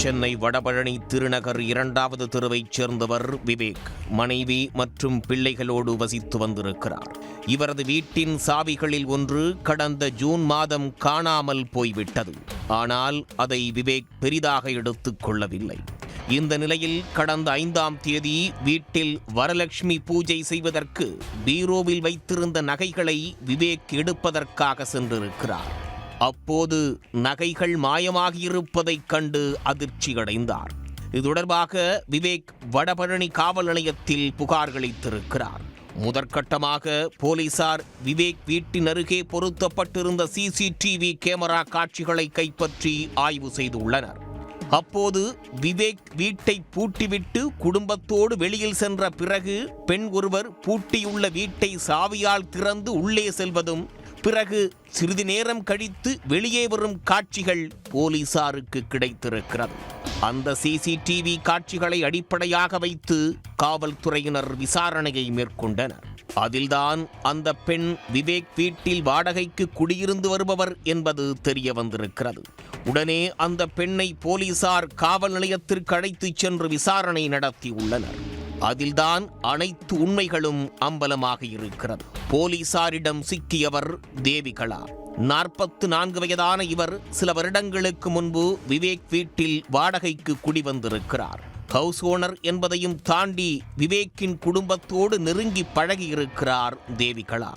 சென்னை வடபழனி திருநகர் 2வது தெருவைச் சேர்ந்தவர் விவேக். மனைவி மற்றும் பிள்ளைகளோடு வசித்து வந்திருக்கிறார். இவரது வீட்டின் சாவிகளில் ஒன்று கடந்த ஜூன் மாதம் காணாமல் போய்விட்டது. ஆனால் அதை விவேக் பெரிதாக எடுத்துக் கொள்ளவில்லை. இந்த நிலையில் கடந்த 5ஆம் தேதி வீட்டில் வரலட்சுமி பூஜை செய்வதற்கு பீரோவில் வைத்திருந்த நகைகளை விவேக் எடுப்பதற்காக சென்றிருக்கிறார். அப்போது நகைகள் மாயமாகியிருப்பதைக் கண்டு அதிர்ச்சியடைந்தார். இது தொடர்பாக விவேக் வடபழனி காவல் நிலையத்தில் புகார் அளித்திருக்கிறார். முதற்கட்டமாக போலீசார் விவேக் வீட்டின் அருகே பொருத்தப்பட்டிருந்த சிசிடிவி கேமரா காட்சிகளை கைப்பற்றி ஆய்வு செய்துள்ளனர். அப்போது விவேக் வீட்டை பூட்டிவிட்டு குடும்பத்தோடு வெளியில் சென்ற பிறகு பெண் ஒருவர் பூட்டியுள்ள வீட்டை சாவியால் திறந்து உள்ளே செல்வதும் பிறகு சிறிது நேரம் கழித்து வெளியே வரும் காட்சிகள் போலீசாருக்கு கிடைத்திருக்கிறது. அந்த சிசிடிவி காட்சிகளை அடிப்படையாக வைத்து காவல்துறையினர் விசாரணையை மேற்கொண்டனர். அதில்தான் அந்த பெண் விவேக் வீட்டில் வாடகைக்கு குடியிருந்து வருபவர் என்பது தெரிய வந்திருக்கிறது. உடனே அந்த பெண்ணை போலீசார் காவல் நிலையத்திற்கு அழைத்துச் சென்று விசாரணை நடத்தியுள்ளனர். அதில்தான் அனைத்து உண்மைகளும் அம்பலமாக இருக்கிறது. போலீசாரிடம் சிக்கியவர் தேவிகலா. 44 வயதான இவர் சில வருடங்களுக்கு முன்பு விவேக் வீட்டில் வாடகைக்கு குடிவந்திருக்கிறார். ஹவுஸ் ஓனர் என்பதையும் தாண்டி விவேக்கின் குடும்பத்தோடு நெருங்கி பழகியிருக்கிறார் தேவிகலா.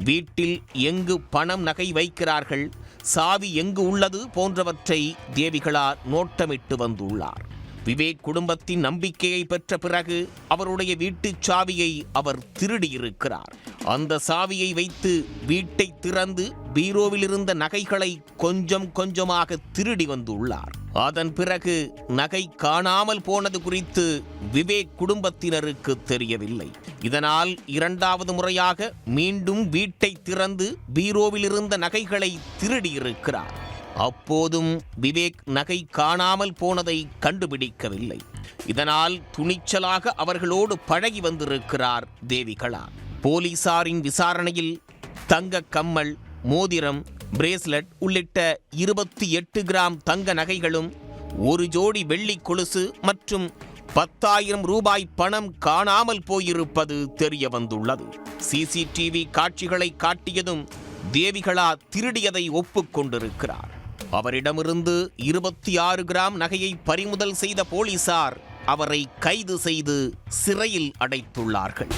வீட்டில் எங்கு பணம் நகை வைக்கிறார்கள், சாவி எங்கு உள்ளது போன்றவற்றை தேவிகலா நோட்டமிட்டு வந்துள்ளார். விவேக் குடும்பத்தின் நம்பிக்கையை பெற்ற பிறகு அவருடைய வீட்டுச் சாவியை அவர் திருடியிருக்கிறார். அந்த சாவியை வைத்து வீட்டை திறந்து பீரோவில் இருந்த நகைகளை கொஞ்சம் கொஞ்சமாக திருடி வந்துள்ளார். அதன் பிறகு நகை காணாமல் போனது குறித்து விவேக் குடும்பத்தினருக்கு தெரியவில்லை. இதனால் 2வது முறையாக மீண்டும் வீட்டை திறந்து பீரோவில் இருந்த நகைகளை திருடியிருக்கிறார். அப்போதும் விவேக் நகை காணாமல் போனதை கண்டுபிடிக்கவில்லை. இதனால் துணிச்சலாக அவர்களோடு பழகி வந்திருக்கிறார் தேவிகலா. போலீசாரின் விசாரணையில் தங்க கம்மல், மோதிரம், பிரேஸ்லெட் உள்ளிட்ட 28 கிராம் தங்க நகைகளும் 1 ஜோடி வெள்ளி கொலுசு மற்றும் 10,000 ரூபாய் பணம் காணாமல் போயிருப்பது தெரிய வந்துள்ளது. சிசிடிவி காட்சிகளை காட்டியதும் தேவிகலா திருடியதை ஒப்புக்கொண்டிருக்கிறார். அவரிடமிருந்து 26 கிராம் நகையை பறிமுதல் செய்த போலீசார் அவரை கைது செய்து சிறையில் அடைத்துள்ளார்கள்.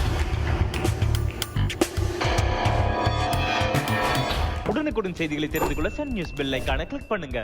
உடனுக்குடன் செய்திகளை தெரிந்து கொள்ள சன் நியூஸ் பெல் ஐகானை கிளிக் பண்ணுங்க.